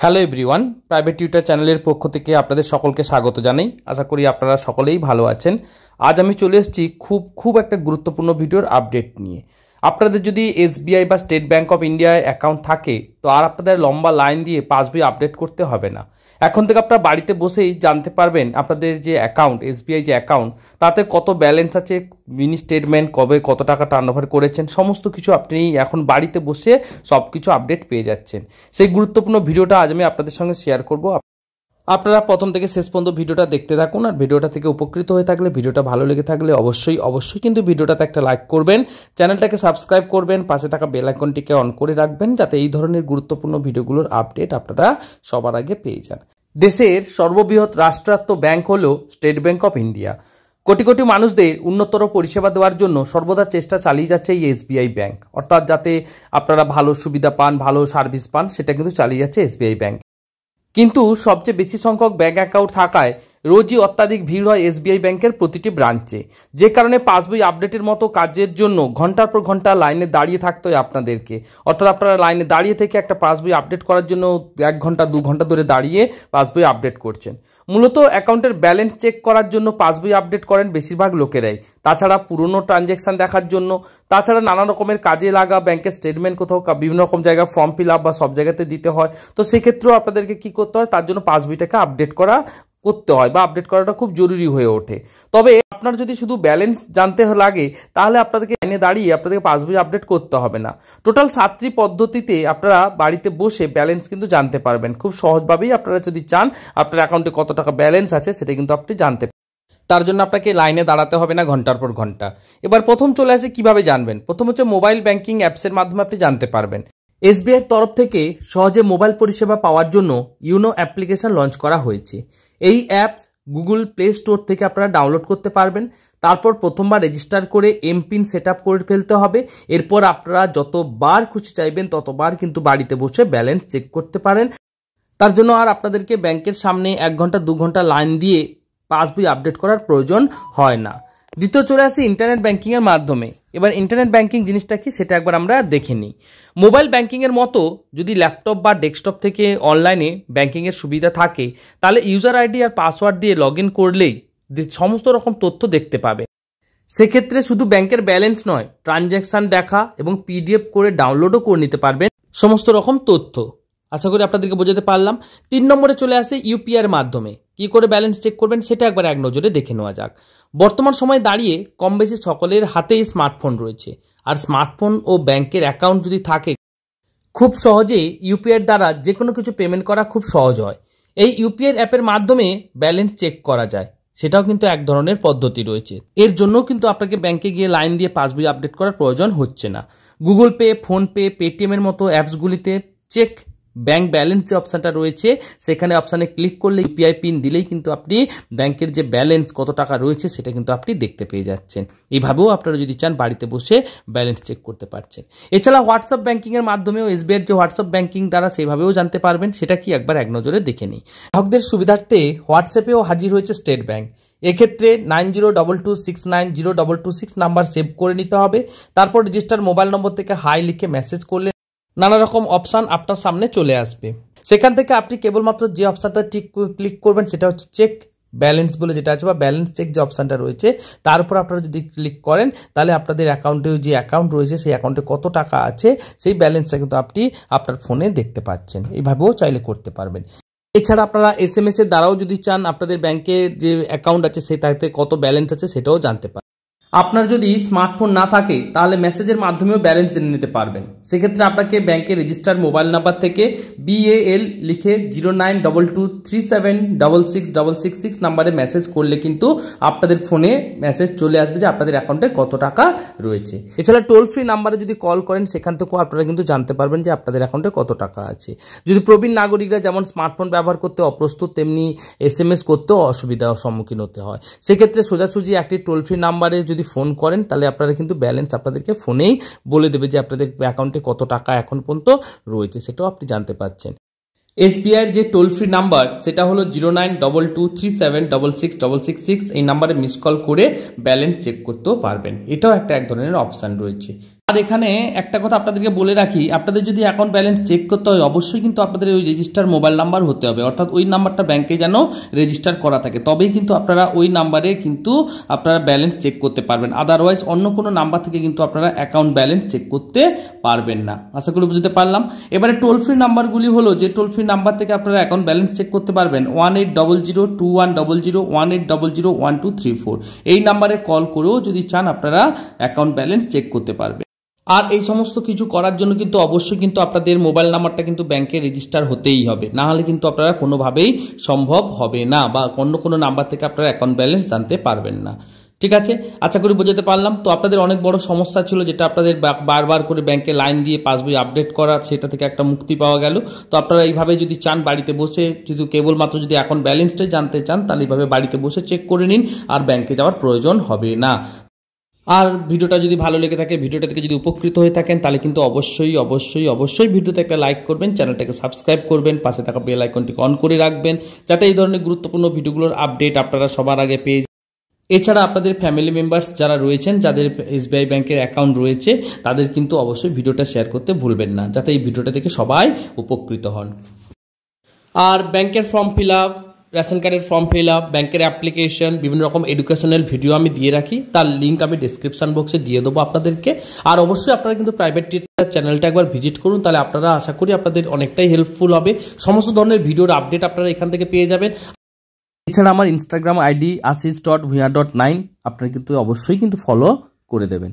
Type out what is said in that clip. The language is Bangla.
হ্যালো এভরিওয়ান, প্রাইভেট টিউটর চ্যানেলের পক্ষ থেকে আপনাদের সকলকে স্বাগত জানাই। আশা করি আপনারা সকলেই ভালো আছেন। আজ আমি চলে এসেছি খুব একটা গুরুত্বপূর্ণ ভিডিওর আপডেট নিয়ে। আপনাদের যদি এসবিআই বা স্টেট ব্যাঙ্ক অফ ইন্ডিয়ায় অ্যাকাউন্ট থাকে তো আর আপনাদের লম্বা লাইন দিয়ে পাসবই আপডেট করতে হবে না। এখন থেকে আপনারা বাড়িতে বসেই জানতে পারবেন আপনাদের যে অ্যাকাউন্ট, এসবিআই যে অ্যাকাউন্ট, তাতে কত ব্যালেন্স আছে, মিনি স্টেটমেন্ট, কবে কত টাকা টার্নওভার করেছেন, সমস্ত কিছু আপনি এখন বাড়িতে বসে সব কিছু আপডেট পেয়ে যাচ্ছেন। সেই গুরুত্বপূর্ণ ভিডিওটা আজ আমি আপনাদের সঙ্গে শেয়ার করব। আপনারা প্রথম থেকে শেষ পর্যন্ত ভিডিওটা দেখতে থাকুন। আর ভিডিওটা থেকে উপকৃত হয়ে থাকলে, ভিডিওটা ভালো লেগে থাকলে অবশ্যই কিন্তু ভিডিওটাতে একটা লাইক করবেন, চ্যানেলটাকে সাবস্ক্রাইব করবেন, পাশে থাকা বেল আইকনটিকে অন করে রাখবেন যাতে এই ধরনের গুরুত্বপূর্ণ ভিডিওগুলোর আপডেট আপনারা সবার আগে পেয়ে যান। দেশের সর্ববৃহৎ রাষ্ট্রায়ত্ত ব্যাংক হলো state bank of India. Crore crore মানুষদের উন্নতর পরিষেবা দেওয়ার জন্য সর্বদা চেষ্টা চালিয়ে যাচ্ছে এই এসবিআই ব্যাংক, অর্থাৎ যাতে আপনারা ভালো সুবিধা পান, ভালো সার্ভিস পান, সেটা কিন্তু চালিয়ে যাচ্ছে এসবিআই ব্যাংক। কিন্তু সবচেয়ে বেশি সংখ্যক ব্যাংক অ্যাকাউন্ট থাকায় রোজই অত্যাধিক ভিড় হয় এসবিআই ব্যাংকের প্রতিটি ব্রাঞ্চে, যে কারণে পাসবই আপডেটের মতো কাজের জন্য ঘন্টার পর ঘন্টা লাইনে দাঁড়িয়ে থাকতে হয় আপনাদেরকে। অর্থাৎ আপনারা লাইনে দাঁড়িয়ে থেকে একটা পাসবই আপডেট করার জন্য 1 ঘন্টা 2 ঘন্টা ধরে দাঁড়িয়ে পাসবই আপডেট করছেন। মূলত অ্যাকাউন্টের ব্যালেন্স চেক করার জন্য পাসবই আপডেট করেন বেশিরভাগ লোকেরাই, তাছাড়া পুরনো ট্রানজ্যাকশান দেখার জন্য, তাছাড়া নানা রকমের কাজে লাগা ব্যাংকের স্টেটমেন্ট কোথাও বিভিন্ন রকম জায়গায় ফর্ম ফিল আপ বা সব জায়গাতে দিতে হয়। তো সেক্ষেত্রেও আপনাদেরকে কী করতে হয়, তার জন্য পাসবইটাকে আপডেট করতে হয় বা আপডেট করাটা খুব জরুরি হয়ে ওঠে। তবে আপনার যদি শুধু ব্যালেন্স জানতে লাগে তাহলে আপনাদেরকে লাইনে দাঁড়িয়ে আপনাদেরকে পাসবই আপডেট করতে হবে না। টোটাল 7টি পদ্ধতিতে আপনারা বাড়িতে বসে ব্যালেন্স কিন্তু জানতে পারবেন। খুব সহজভাবেই আপনারা যদি চান আপনার অ্যাকাউন্টে কত টাকা ব্যালেন্স আছে সেটা কিন্তু আপনি জানতে পারবেন। তার জন্য আপনাকে লাইনে দাঁড়াতে হবে না ঘন্টার পর ঘন্টা। এবার প্রথম চলে আসে কিভাবে জানবেন। প্রথম হচ্ছে মোবাইল ব্যাংকিং অ্যাপসের মাধ্যমে আপনি জানতে পারবেন। এসবিআইয়ের তরফ থেকে সহজে মোবাইল পরিষেবা পাওয়ার জন্য ইউনো অ্যাপ্লিকেশন লঞ্চ করা হয়েছে। এই অ্যাপস গুগল প্লে স্টোর থেকে আপনারা ডাউনলোড করতে পারবেন। তারপর প্রথমবার রেজিস্টার করে এমপিন সেট আপ করে ফেলতে হবে। এরপর আপনারা যতবার খুশি চাইবেন ততবার কিন্তু বাড়িতে বসে ব্যালেন্স চেক করতে পারেন। তার জন্য আর আপনাদেরকে ব্যাংকের সামনে 1 ঘন্টা 2 ঘন্টা লাইন দিয়ে পাসবই আপডেট করার প্রয়োজন হয় না। দ্বিতীয় চলে আসি ইন্টারনেট ব্যাংকিংয়ের মাধ্যমে। এবার ইন্টারনেট ব্যাংকিং জিনিসটা কি সেটা একবার আমরা দেখে নিই। মোবাইল ব্যাংকিংয়ের মতো যদি ল্যাপটপ বা ডেস্কটপ থেকে অনলাইনে ব্যাংকিংয়ের সুবিধা থাকে তাহলে ইউজার আইডি আর পাসওয়ার্ড দিয়ে লগ ইন করলেই সমস্ত রকম তথ্য দেখতে পাবে। সেক্ষেত্রে শুধু ব্যাংকের ব্যালেন্স নয়, ট্রানজ্যাকশান দেখা এবং পিডিএফ করে ডাউনলোডও করে নিতে পারবেন সমস্ত রকম তথ্য। আশা করি আপনাদেরকে বোঝাতে পারলাম। 3 নম্বরে চলে আসে ইউপিআইয়ের মাধ্যমে কী করে ব্যালেন্স চেক করবেন সেটা একবার এক নজরে দেখে নেওয়া যাক। বর্তমান সময়ে দাঁড়িয়ে কম বেশি সকলের হাতেই স্মার্টফোন রয়েছে, আর স্মার্টফোন ও ব্যাংকের অ্যাকাউন্ট যদি থাকে খুব সহজে ইউপিআইয়ের দ্বারা যে কোনো কিছু পেমেন্ট করা খুব সহজ হয়। এই ইউপিআই অ্যাপের মাধ্যমে ব্যালেন্স চেক করা যায়, সেটাও কিন্তু এক ধরনের পদ্ধতি রয়েছে। এর জন্য কিন্তু আপনাকে ব্যাংকে গিয়ে লাইন দিয়ে পাসবই আপডেট করার প্রয়োজন হচ্ছে না। গুগল পে, ফোনপে, পেটিএমের মতো অ্যাপসগুলিতে চেক ব্যাংক ব্যালেন্স যে অপশানটা রয়েছে সেখানে অপশানে ক্লিক করলে ইউপিআই পিন দিলেই কিন্তু আপনি ব্যাংকের যে ব্যালেন্স কত টাকা রয়েছে সেটা কিন্তু আপনি দেখতে পেয়ে যাচ্ছেন। এইভাবেও আপনারা যদি চান বাড়িতে বসে ব্যালেন্স চেক করতে পারছেন। এছাড়া হোয়াটসঅ্যাপ ব্যাংকিংয়ের মাধ্যমেও এসবিআইয়ের যে হোয়াটসঅ্যাপ ব্যাংকিং দ্বারা সেইভাবেও জানতে পারবেন। সেটা কি একবার এক নজরে দেখে নিই। গ্রাহকদের সুবিধার্থে হোয়াটসঅ্যাপেও হাজির হয়েছে স্টেট ব্যাংক। এক্ষেত্রে 9022690226 নাম্বার সেভ করে নিতে হবে। তারপর রেজিস্টার মোবাইল নম্বর থেকে হাই লিখে মেসেজ করলে নানা রকম অপশান আপনার সামনে চলে আসবে। সেখান থেকে আপনি কেবলমাত্র যে অপশানটা ক্লিক করবেন সেটা হচ্ছে চেক ব্যালেন্স বলে যেটা আছে বা ব্যালেন্স চেক যে অপশানটা রয়েছে তার উপর আপনারা যদি ক্লিক করেন তাহলে আপনাদের অ্যাকাউন্টেও যে অ্যাকাউন্ট রয়েছে সেই অ্যাকাউন্টে কত টাকা আছে সেই ব্যালেন্সটা কিন্তু আপনি আপনার ফোনে দেখতে পাচ্ছেন। এইভাবেও চাইলে করতে পারবেন। এছাড়া আপনারা এসএমএস এর দ্বারাও যদি চান আপনাদের ব্যাংকের যে অ্যাকাউন্ট আছে সেটাতে কত ব্যালেন্স আছে সেটাও জানতে পারেন। আপনার যদি স্মার্টফোন না থাকে তাহলে মেসেজের মাধ্যমেও ব্যালেন্স জেনে নিতে পারবেন। সেক্ষেত্রে আপনাকে ব্যাংকের রেজিস্টার মোবাইল নাম্বার থেকে BAL লিখে 0922376666 নাম্বারে মেসেজ করলে কিন্তু আপনাদের ফোনে মেসেজ চলে আসবে যে আপনাদের অ্যাকাউন্টে কত টাকা রয়েছে। এছাড়া টোল ফ্রি নাম্বারে যদি কল করেন সেখান থেকেও আপনারা কিন্তু জানতে পারবেন যে আপনাদের অ্যাকাউন্টে কত টাকা আছে। যদি প্রবীণ নাগরিকরা যেমন স্মার্টফোন ব্যবহার করতে অপ্রস্তুত তেমনি SMS করতেও অসুবিধার সম্মুখীন হতে হয়, সেক্ষেত্রে সোজাসুজি একটি টোল ফ্রি নাম্বারে যদি ফোন করেন তাহলে আপনারা কিন্তু ব্যালেন্স আপনাদেরকে ফোনেই বলে দেবে যে আপনাদের অ্যাকাউন্টে কত টাকা এখন পর্যন্ত রয়েছে, সেটাও আপনি জানতে পারছেন। এসবিআইয়ের যে টোল ফ্রি নাম্বার সেটা হলো 0922376666। এই নাম্বারে মিস কল করে ব্যালেন্স চেক করতেও পারবেন। এটাও এক ধরনের অপশান রয়েছে। আর এখানে একটা কথা আপনাদেরকে বলে রাখি, আপনাদের যদি অ্যাকাউন্ট ব্যালেন্স চেক করতে হয় অবশ্যই কিন্তু আপনাদের ওই রেজিস্টার মোবাইল নাম্বার হতে হবে, অর্থাৎ ওই নাম্বারটা ব্যাংকে যেন রেজিস্টার করা থাকে, তবেই কিন্তু আপনারা ওই নাম্বারে কিন্তু আপনারা ব্যালেন্স চেক করতে পারবেন। আদারওয়াইজ অন্য কোনো নাম্বার থেকে কিন্তু আপনারা অ্যাকাউন্ট ব্যালেন্স চেক করতে পারবেন না। আশা করি বুঝতে পারলাম। এবারে টোল ফ্রি নাম্বারগুলি হলো, যে টোল ফ্রি নাম্বার থেকে আপনারা অ্যাকাউন্ট ব্যালেন্স চেক করতে পারবেন 18002100 এই নাম্বারে কল করেও যদি চান আপনারা অ্যাকাউন্ট ব্যালেন্স চেক করতে পারবেন। আর এই সমস্ত কিছু করার জন্য কিন্তু অবশ্যই কিন্তু আপনাদের মোবাইল নাম্বারটা কিন্তু ব্যাংকে রেজিস্টার হতেই হবে, না হলে কিন্তু আপনারা কোনোভাবেই সম্ভব হবে না, বা অন্য কোনো নাম্বার থেকে আপনারা অ্যাকাউন্ট ব্যালেন্স জানতে পারবেন না। ঠিক আছে, আশা করি বোঝাতে পারলাম। তো আপনাদের অনেক বড় সমস্যা ছিল, যেটা আপনাদের বারবার করে ব্যাংকে লাইন দিয়ে পাসবই আপডেট করা, সেটা থেকে একটা মুক্তি পাওয়া গেল। তো আপনারা এইভাবে যদি চান বাড়িতে বসে, যদি কেবলমাত্র যদি অ্যাকাউন্ট ব্যালেন্সটাই জানতে চান, তাহলে এইভাবে বাড়িতে বসে চেক করে নিন, আর ব্যাংকে যাওয়ার প্রয়োজন হবে না। আর ভিডিওটা যদি ভালো লেগে থাকে, ভিডিওটা থেকে যদি উপকৃত হয়ে থাকেন, তাহলে কিন্তু অবশ্যই অবশ্যই অবশ্যই ভিডিওতে একটা লাইক করবেন, চ্যানেলটাকে সাবস্ক্রাইব করবেন, পাশে থাকা বেল আইকনটিকে অন করে রাখবেন, যাতে এই ধরনের গুরুত্বপূর্ণ ভিডিওগুলোর আপডেট আপনারা সবার আগে পেয়ে যান। এছাড়া আপনাদের ফ্যামিলি মেম্বার্স যারা রয়েছেন, যাদের এসবিআই ব্যাংকের অ্যাকাউন্ট রয়েছে, তাদের কিন্তু অবশ্যই ভিডিওটা শেয়ার করতে ভুলবেন না, যাতে এই ভিডিওটা থেকে সবাই উপকৃত হন। আর ব্যাংকের ফর্ম ফিল আপ, রেশন কার্ডের ফর্ম ফিল আপ, ব্যাংকের অ্যাপ্লিকেশন, বিভিন্ন রকম এডুকেশনাল ভিডিও আমি দিয়ে রাখি, তার লিঙ্ক আমি ডিসক্রিপশন বক্সে দিয়ে দেবো আপনাদেরকে। আর অবশ্যই আপনারা কিন্তু প্রাইভেট টিউটর চ্যানেলটা একবার ভিজিট করুন, তাহলে আপনারা আশা করি আপনাদের অনেকটাই হেল্পফুল হবে। সমস্ত ধরনের ভিডিওর আপডেট আপনারা এখান থেকে পেয়ে যাবেন। এছাড়া আমার ইনস্টাগ্রাম আইডি asis.bhuiya.9 আপনারা কিন্তু অবশ্যই কিন্তু ফলো করে দেবেন।